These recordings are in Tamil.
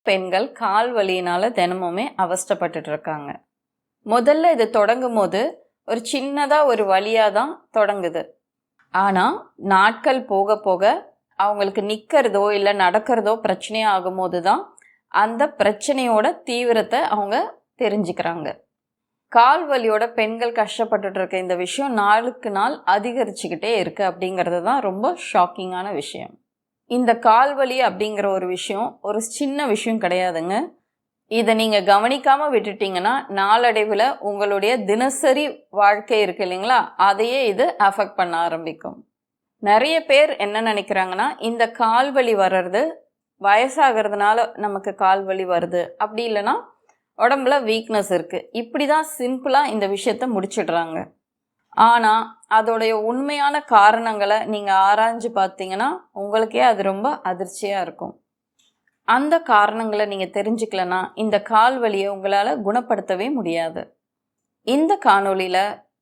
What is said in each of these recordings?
பெண்கள் கால் வலியினால தினமுமே அவஸ்தைப்பட்டுட்டு இருக்காங்க. முதல்ல இது தொடங்கும் போது ஒரு சின்னதா ஒரு வலியா தான் தொடங்குது. ஆனா நாட்கள் போக போக அவங்களுக்கு நிக்கிறதோ இல்ல நடக்கிறதோ பிரச்சனையா ஆகும்போது தான் அந்த பிரச்சனையோட தீவிரத்தை அவங்க தெரிஞ்சுக்கிறாங்க. கால் வலியோட பெண்கள் கஷ்டப்பட்டுட்டு இருக்க இந்த விஷயம் நாளுக்கு நாள் அதிகரிச்சுக்கிட்டே இருக்கு அப்படிங்கிறது தான் ரொம்ப ஷாக்கிங்கான விஷயம். இந்த கால் வலி அப்படிங்கிற ஒரு விஷயம் ஒரு சின்ன விஷயம் கிடையாதுங்க. இதை நீங்க கவனிக்காம விட்டுட்டீங்கன்னா நாளடைவில் உங்களுடைய தினசரி வாழ்க்கை இருக்கு இல்லைங்களா, அதையே இது அஃபெக்ட் பண்ண ஆரம்பிக்கும். நிறைய பேர் என்ன நினைக்கிறாங்கன்னா, இந்த கால் வலி வர்றது வயசாகிறதுனால நமக்கு கால் வலி வருது, அப்படி இல்லைன்னா உடம்புல வீக்னஸ் இருக்கு, இப்படிதான் சிம்பிளா இந்த விஷயத்த முடிச்சிடுறாங்க. ஆனா அதோடைய உண்மையான காரணங்களை நீங்க ஆராய்ஞ்சு பார்த்தீங்கன்னா உங்களுக்கே அது ரொம்ப அதிர்ச்சியா இருக்கும். அந்த காரணங்களை நீங்க தெரிஞ்சுக்கலன்னா இந்த கால் வலியை உங்களால குணப்படுத்தவே முடியாது. இந்த காணொளியில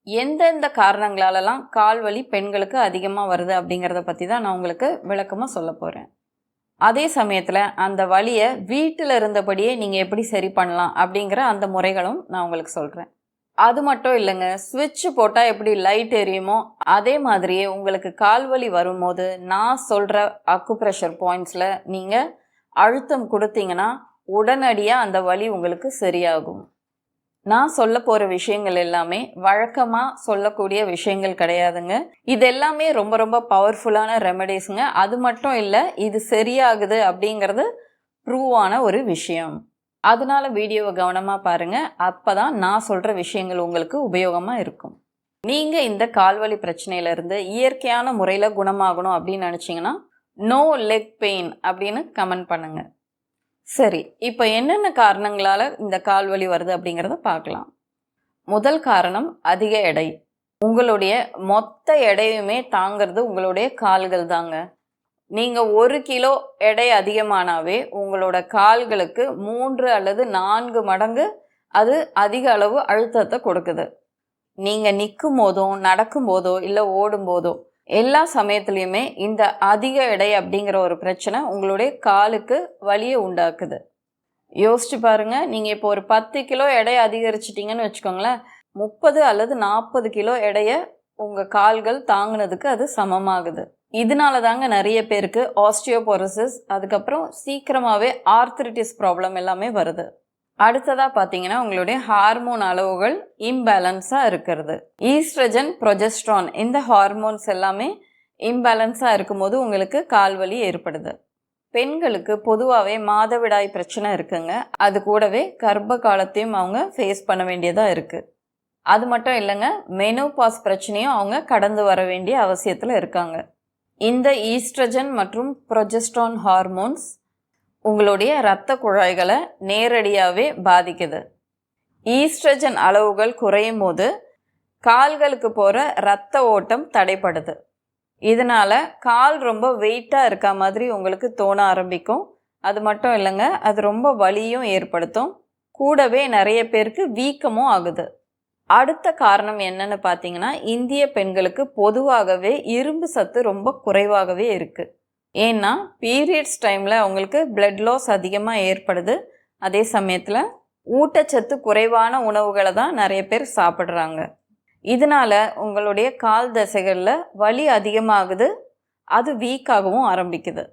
எந்தெந்த காரணங்களாலலாம் கால் வலி பெண்களுக்கு அதிகமாக வருது அப்படிங்கிறத பற்றி தான் நான் உங்களுக்கு விளக்கமாக சொல்ல போகிறேன். அதே சமயத்தில் அந்த வலியை வீட்டில் இருந்தபடியே நீங்கள் எப்படி சரி பண்ணலாம் அப்படிங்கிற அந்த முறைகளும் நான் உங்களுக்கு சொல்கிறேன். அது மட்டும் இல்லைங்க, ஸ்விட்ச் போட்டால் எப்படி லைட் எரியுமோ அதே மாதிரியே உங்களுக்கு கால் வலி வரும்போது நான் சொல்கிற அக்குப்ரெஷர் பாயிண்ட்ஸில் நீங்கள் அழுத்தம் கொடுத்தீங்கன்னா உடனடியாக அந்த வலி உங்களுக்கு சரியாகும். நான் சொல்ல போகிற விஷயங்கள் எல்லாமே வழக்கமாக சொல்லக்கூடிய விஷயங்கள் கிடையாதுங்க. இது எல்லாமே ரொம்ப ரொம்ப பவர்ஃபுல்லான ரெமெடிஸுங்க. அது மட்டும் இல்லை, இது சரியாகுது அப்படிங்கிறது ப்ரூவ் ஆன ஒரு விஷயம். அதனால வீடியோவை கவனமாக பாருங்கள். அப்போ தான் நான் சொல்கிற விஷயங்கள் உங்களுக்கு உபயோகமாக இருக்கும். நீங்கள் இந்த கால்வலி பிரச்சனையிலேருந்து இயற்கையான முறையில் குணமாகணும் அப்படின்னு நினச்சிங்கன்னா நோ லெக் பெயின் அப்படின்னு கமெண்ட் பண்ணுங்கள். சரி, இப்போ என்னென்ன காரணங்களால் இந்த கால்வலி வருது அப்படிங்கிறத பார்க்கலாம். முதல் காரணம் அதிக எடை. உங்களுடைய மொத்த எடையுமே தாங்கிறது உங்களுடைய கால்கள் தாங்க. நீங்கள் 1 கிலோ எடை அதிகமானாவே உங்களோட கால்களுக்கு 3 அல்லது 4 மடங்கு அது அதிக அளவு அழுத்தத்தை கொடுக்குது. நீங்கள் நிற்கும் போதோ நடக்கும் போதோ இல்லை ஓடும் போதோ எல்லா சமயத்துலையுமே இந்த அதிக எடை அப்படிங்கிற ஒரு பிரச்சனை உங்களுடைய காலுக்கு வலியை உண்டாக்குது. யோசிச்சு பாருங்க, நீங்கள் இப்போ ஒரு 10 கிலோ எடை அதிகரிச்சிட்டிங்கன்னு வச்சுக்கோங்களேன், 30 அல்லது 40 கிலோ எடையை உங்கள் கால்கள் தாங்கினதுக்கு அது சமமாகுது. இதனால தாங்க நிறைய பேருக்கு ஆஸ்டியோபோரோசிஸ், அதுக்கப்புறம் சீக்கிரமாகவே ஆர்த்ரிட்டிஸ் ப்ராப்ளம் எல்லாமே வருது. அடுத்ததாக பார்த்தீங்கன்னா உங்களுடைய ஹார்மோன் அளவுகள் இம்பேலன்ஸாக இருக்கிறது. ஈஸ்ட்ரஜன், ப்ரொஜெஸ்ட்ரான் இந்த ஹார்மோன்ஸ் எல்லாமே இம்பேலன்ஸாக இருக்கும்போது உங்களுக்கு கால்வலி ஏற்படுது. பெண்களுக்கு பொதுவாகவே மாதவிடாய் பிரச்சனை இருக்குங்க. அது கூடவே கர்ப்ப காலத்தையும் அவங்க ஃபேஸ் பண்ண வேண்டியதாக இருக்குது. அது மட்டும் இல்லைங்க, மெனோபாஸ் பிரச்சனையும் அவங்க கடந்து வர வேண்டிய அவசியத்தில் இருக்காங்க. இந்த ஈஸ்ட்ரஜன் மற்றும் ப்ரொஜெஸ்ட்ரான் ஹார்மோன்ஸ் உங்களுடைய இரத்த குழாய்களை நேரடியாகவே பாதிக்குது. ஈஸ்ட்ரஜன் அளவுகள் குறையும் போது கால்களுக்கு போகிற இரத்த ஓட்டம் தடைப்படுது. இதனால் கால் ரொம்ப வெயிட்டாக இருக்க மாதிரி உங்களுக்கு தோண ஆரம்பிக்கும். அது மட்டும் இல்லைங்க, அது ரொம்ப வலியும் ஏற்படுத்தும். கூடவே நிறைய பேருக்கு வீக்கமும் ஆகுது. அடுத்த காரணம் என்னன்னு பார்த்தீங்கன்னா, இந்திய பெண்களுக்கு பொதுவாகவே இரும்பு சத்து ரொம்ப குறைவாகவே இருக்குது. ஏன்னா பீரியட்ஸ் டைமில் அவங்களுக்கு பிளட் லாஸ் அதிகமாக ஏற்படுது. அதே சமயத்தில் ஊட்டச்சத்து குறைவான உணவுகளை தான் நிறைய பேர் சாப்பிட்றாங்க. இதனால் உங்களுடைய கால் தசைகளில் வலி அதிகமாகுது, அது வீக்காகவும் ஆரம்பிக்குது.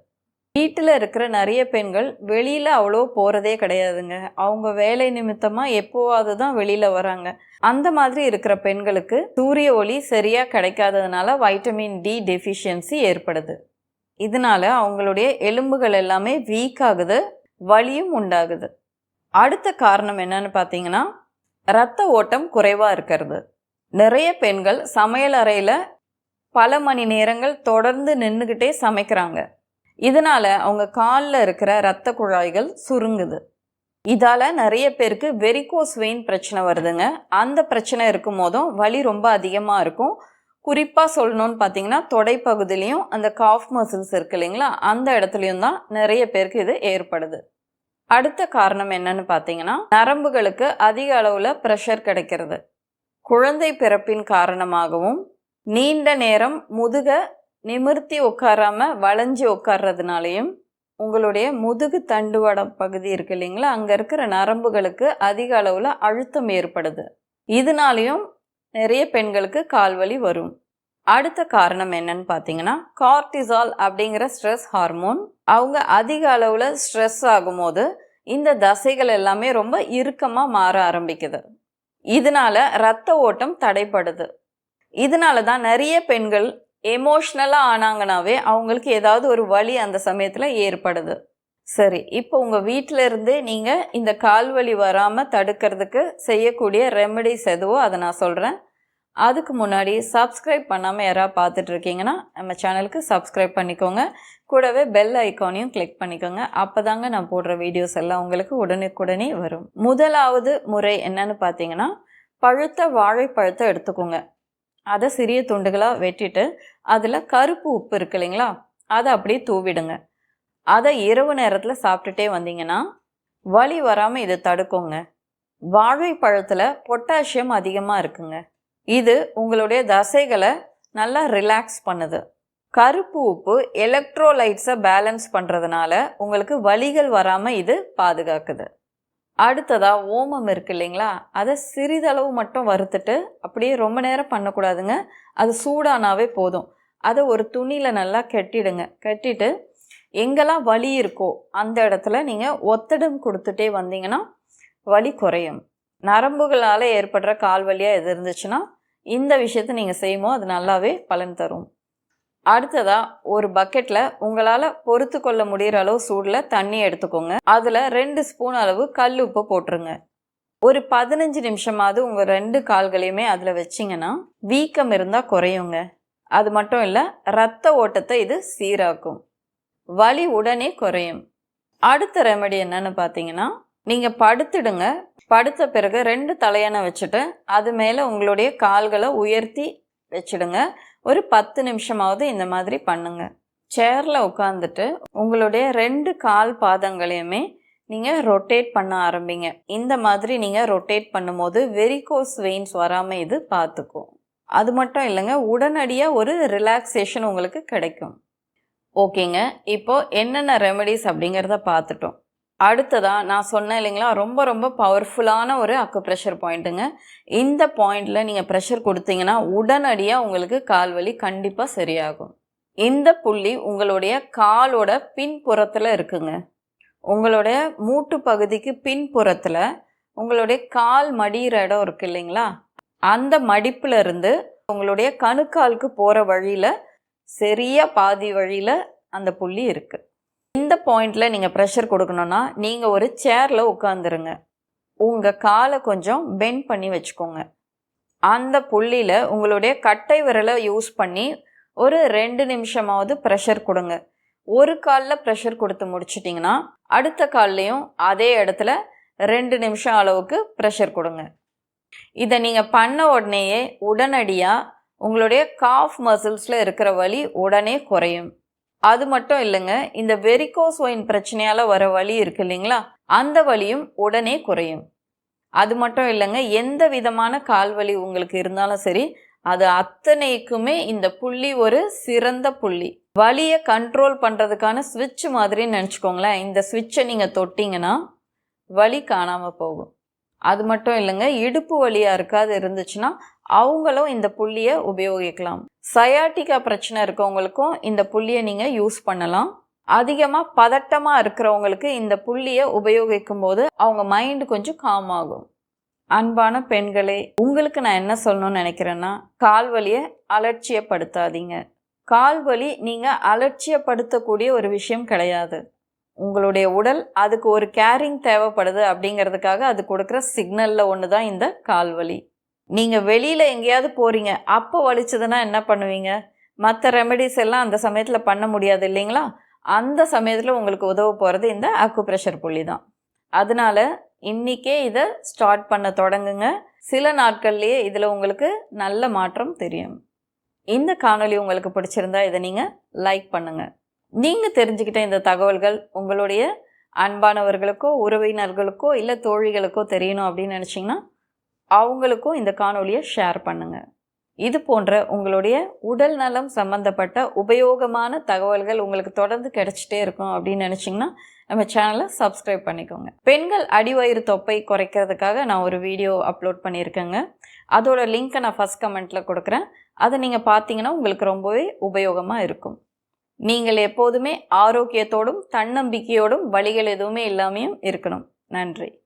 வீட்டில் இருக்கிற நிறைய பெண்கள் வெளியில் அவ்வளோ போகிறதே கிடையாதுங்க. அவங்க வேலை நிமித்தமாக எப்போவாது தான் வெளியில் வராங்க. அந்த மாதிரி இருக்கிற பெண்களுக்கு சூரிய ஒளி சரியாக கிடைக்காததுனால வைட்டமின் டி டெஃபிஷியன்சி ஏற்படுது. இதனால அவங்களுடைய எலும்புகள் எல்லாமே வீக் ஆகுது, வலியும் உண்டாகுது. அடுத்த காரணம் என்னன்னு பார்த்தீங்கன்னா, இரத்த ஓட்டம் குறைவாக இருக்கிறது. நிறைய பெண்கள் சமையல் அறையில் பல மணி நேரங்கள் தொடர்ந்து நின்றுக்கிட்டே சமைக்கிறாங்க. இதனால அவங்க காலில் இருக்கிற இரத்த குழாய்கள் சுருங்குது. இதால் நிறைய பேருக்கு வெரிகோஸ் வெயின் பிரச்சனை வருதுங்க. அந்த பிரச்சனை இருக்கும் போதும் வலி ரொம்ப அதிகமாக இருக்கும். குறிப்பாக சொல்லணும்னு பார்த்தீங்கன்னா தொடைப்பகுதியிலையும் அந்த காஃப் மசில்ஸ் இருக்கு இல்லைங்களா, அந்த இடத்துலையும் தான் நிறைய பேருக்கு இது ஏற்படுது. அடுத்த காரணம் என்னன்னு பார்த்தீங்கன்னா, நரம்புகளுக்கு அதிக அளவில் ப்ரெஷர் கிடைக்கிறது. குழந்தை பிறப்பின் காரணமாகவும் நீண்ட நேரம் முதுக நிமிர்த்தி உட்காராம வளைஞ்சி உட்கார்றதுனாலையும் உங்களுடைய முதுகு தண்டுவடம் பகுதி இருக்கு இல்லைங்களா, அங்கே இருக்கிற நரம்புகளுக்கு அதிக அளவில் அழுத்தம் ஏற்படுது. இதனாலையும் நிறைய பெண்களுக்கு கால்வலி வரும். அடுத்த காரணம் என்னன்னு பார்த்தீங்கன்னா, கார்டிசால் அப்படிங்கிற ஸ்ட்ரெஸ் ஹார்மோன். அவங்க அதிக அளவில் ஸ்ட்ரெஸ் ஆகும்போது இந்த தசைகள் எல்லாமே ரொம்ப இறுக்கமாக மாற ஆரம்பிக்குது. இதனால இரத்த ஓட்டம் தடைப்படுது. இதனால தான் நிறைய பெண்கள் எமோஷ்னலாக ஆனாங்கனாவே அவங்களுக்கு ஏதாவது ஒரு வலி அந்த சமயத்தில் ஏற்படுது. சரி, இப்போ உங்கள் வீட்டில் இருந்தே நீங்கள் இந்த கால்வலி வராமல் தடுக்கிறதுக்கு செய்யக்கூடிய ரெமெடிஸ் எதுவோ அதை நான் சொல்கிறேன். அதுக்கு முன்னாடி சப்ஸ்கிரைப் பண்ணாமல் யாராவது பார்த்துட்டு இருக்கீங்கன்னா நம்ம சேனலுக்கு சப்ஸ்கிரைப் பண்ணிக்கோங்க. கூடவே பெல் ஐக்கானையும் கிளிக் பண்ணிக்கோங்க. அப்போ தாங்க நான் போடுற வீடியோஸ் எல்லாம் உங்களுக்கு உடனுக்குடனே வரும். முதலாவது முறை என்னன்னு பார்த்தீங்கன்னா, பழுத்த வாழைப்பழத்தை எடுத்துக்கோங்க. அதை சிறிய துண்டுகளாக வெட்டிட்டு அதில் கருப்பு உப்பு இருக்கு இல்லைங்களா, அதை அப்படியே தூவிடுங்க. அதை இரவு நேரத்தில் சாப்பிட்டுட்டே வந்தீங்கன்னா வலி வராமல் இதை தடுக்குங்க. வாழைப்பழத்தில் பொட்டாசியம் அதிகமாக இருக்குங்க. இது உங்களுடைய தசைகளை நல்லா ரிலாக்ஸ் பண்ணுது. கருப்பு உப்பு எலக்ட்ரோலைட்ஸை பேலன்ஸ் பண்ணுறதுனால உங்களுக்கு வலிகள் வராமல் இது பாதுகாக்குது. அடுத்ததாக ஓமம் இருக்கு இல்லைங்களா, அதை சிறிதளவு மட்டும் வறுத்துட்டு, அப்படியே ரொம்ப நேரம் பண்ணக்கூடாதுங்க, அது சூடானாவே போதும். அதை ஒரு துணியில் நல்லா கட்டிடுங்க. கட்டிட்டு எங்கெல்லாம் வலி இருக்கோ அந்த இடத்துல நீங்கள் ஒத்தடம் கொடுத்துட்டே வந்தீங்கன்னா வலி குறையும். நரம்புகளால் ஏற்படுற கால் வலியாக எது இருந்துச்சுன்னா இந்த விஷயத்தை நீங்கள் செய்யுமோ அது நல்லாவே பலன் தரும். அடுத்ததாக ஒரு பக்கெட்டில் உங்களால் பொறுத்து கொள்ள முடிகிற அளவு சூடில் தண்ணி எடுத்துக்கோங்க. அதில் 2 ஸ்பூன் அளவு கல் உப்பு போட்டுருங்க. ஒரு 15 நிமிஷமாவது உங்கள் 2 கால்களையுமே அதில் வச்சிங்கன்னா வீக்கம் இருந்தால் குறையுங்க. அது மட்டும் இல்லை, இரத்த ஓட்டத்தை இது சீராக்கும். வலி உடனே குறையும். அடுத்த ரெமெடி என்னன்னு பார்த்தீங்கன்னா, நீங்கள் படுத்துடுங்க. படுத்த பிறகு 2 தலையணை வச்சுட்டு அது மேலே உங்களுடைய கால்களை உயர்த்தி வச்சுடுங்க. ஒரு 10 நிமிஷமாவது இந்த மாதிரி பண்ணுங்க. சேரில் உட்காந்துட்டு உங்களுடைய 2 கால் பாதங்களையுமே நீங்கள் ரொட்டேட் பண்ண ஆரம்பிங்க. இந்த மாதிரி நீங்கள் ரொட்டேட் பண்ணும்போது வெரிகோஸ் வெயின்ஸ் வராமல் இது பார்த்துக்கும். அது மட்டும் இல்லைங்க, உடனடியாக ஒரு ரிலாக்ஸேஷன் உங்களுக்கு கிடைக்கும். ஓகேங்க, இப்போது என்னென்ன ரெமெடிஸ் அப்படிங்கிறத பார்த்துட்டோம். அடுத்ததாக நான் சொன்னேன் இல்லைங்களா, ரொம்ப ரொம்ப பவர்ஃபுல்லான ஒரு அக்குப்ரெஷர் பாயிண்ட்டுங்க. இந்த பாயிண்டில் நீங்கள் ப்ரெஷர் கொடுத்தீங்கன்னா உடனடியாக உங்களுக்கு கால்வலி கண்டிப்பாக சரியாகும். இந்த புள்ளி உங்களுடைய காலோட பின்புறத்தில் இருக்குங்க. உங்களுடைய மூட்டு பகுதிக்கு பின்புறத்தில் உங்களுடைய கால் மடிகிற இடம் இருக்குது இல்லைங்களா, அந்த மடிப்பில் இருந்து உங்களுடைய கணுக்காலுக்கு போகிற வழியில் சரியாக பாதி வழியில் அந்த புள்ளி இருக்குது. இந்த பாயிண்டில் நீங்கள் ப்ரெஷர் கொடுக்கணுன்னா நீங்கள் ஒரு சேரில் உட்காந்துருங்க. உங்கள் காலை கொஞ்சம் பெண்ட் பண்ணி வச்சுக்கோங்க. அந்த புள்ளியில் உங்களுடைய கட்டை விரலை யூஸ் பண்ணி ஒரு 2 நிமிஷமாவது ப்ரெஷர் கொடுங்க. ஒரு காலில் ப்ரெஷர் கொடுத்து முடிச்சிட்டிங்கன்னா அடுத்த கால்லையும் அதே இடத்துல 2 நிமிஷம் அளவுக்கு ப்ரெஷர் கொடுங்க. இதை நீங்கள் பண்ண உடனேயே உடனடியாக உங்களுடைய காஃப் மசில்ஸில் இருக்கிற வலி உடனே குறையும். அது மட்டும் இல்லைங்க, இந்த வெரிகோஸ் வெயின் பிரச்சனையால் வர வலி இருக்கு இல்லைங்களா, அந்த வலியும் உடனே குறையும். அது மட்டும் இல்லைங்க, எந்த விதமான கால்வலி உங்களுக்கு இருந்தாலும் சரி, அது அத்தனைக்குமே இந்த புள்ளி ஒரு சிறந்த புள்ளி. வலியை கண்ட்ரோல் பண்ணுறதுக்கான ஸ்விட்ச் மாதிரின்னு நினச்சிக்கோங்களேன். இந்த ஸ்விட்சை நீங்கள் தொட்டிங்கன்னா வலி காணாமல் போகும். அது மட்டும் இல்லைங்க, இடுப்பு வலியாக இருக்காது இருந்துச்சுன்னா அவங்களும் இந்த புள்ளியை உபயோகிக்கலாம். சயாட்டிக்கா பிரச்சனை இருக்கவங்களுக்கும் இந்த புள்ளியை நீங்கள் யூஸ் பண்ணலாம். அதிகமாக பதட்டமாக இருக்கிறவங்களுக்கு இந்த புள்ளியை உபயோகிக்கும் போது அவங்க மைண்டு கொஞ்சம் காம் ஆகும். அன்பான பெண்களே, உங்களுக்கு நான் என்ன சொல்லணும்னு நினைக்கிறேன்னா, கால்வலியை அலட்சியப்படுத்தாதீங்க. கால்வலி நீங்கள் அலட்சியப்படுத்தக்கூடிய ஒரு விஷயம் கிடையாது. உங்களுடைய உடல் அதுக்கு ஒரு கேரிங் தேவைப்படுது அப்படிங்கிறதுக்காக அது கொடுக்குற சிக்னலில் ஒன்று தான் இந்த கால்வலி. நீங்கள் வெளியில் எங்கேயாவது போகிறீங்க, அப்போ வலிச்சதுன்னா என்ன பண்ணுவீங்க? மற்ற ரெமெடிஸ் எல்லாம் அந்த சமயத்தில் பண்ண முடியாது இல்லைங்களா, அந்த சமயத்தில் உங்களுக்கு உதவ போகிறது இந்த அக்குப்ரெஷர் புள்ளி தான். அதனால் இன்றைக்கே இதை ஸ்டார்ட் பண்ண தொடங்குங்க. சில நாட்கள்லேயே இதில் உங்களுக்கு நல்ல மாற்றம் தெரியும். இந்த காணொளி உங்களுக்கு பிடிச்சிருந்தா இதை நீங்கள் லைக் பண்ணுங்கள். நீங்கள் தெரிஞ்சுக்கிட்ட இந்த தகவல்கள் உங்களுடைய அன்பானவர்களுக்கோ உறவினர்களுக்கோ இல்லை தோழிகளுக்கோ தெரியணும் அப்படின்னு நினச்சிங்கன்னா அவங்களுக்கும் இந்த காணொளியை ஷேர் பண்ணுங்கள். இது போன்ற உங்களுடைய உடல் நலம் சம்பந்தப்பட்ட உபயோகமான தகவல்கள் உங்களுக்கு தொடர்ந்து கிடைச்சிட்டே இருக்கும் அப்படின்னு நினச்சிங்கன்னா நம்ம சேனலை சப்ஸ்கிரைப் பண்ணிக்கோங்க. பெண்கள் அடிவயிறு தொப்பை குறைக்கிறதுக்காக நான் ஒரு வீடியோ அப்லோட் பண்ணியிருக்கேங்க. அதோட லிங்க்கை நான் ஃபஸ்ட் கமெண்ட்டில் கொடுக்குறேன். அதை நீங்கள் பார்த்தீங்கன்னா உங்களுக்கு ரொம்பவே உபயோகமாக இருக்கும். நீங்கள் எப்போதுமே ஆரோக்கியத்தோடும் தன்னம்பிக்கையோடும் வலிகள் எதுவுமே இல்லாமையும் இருக்கணும். நன்றி.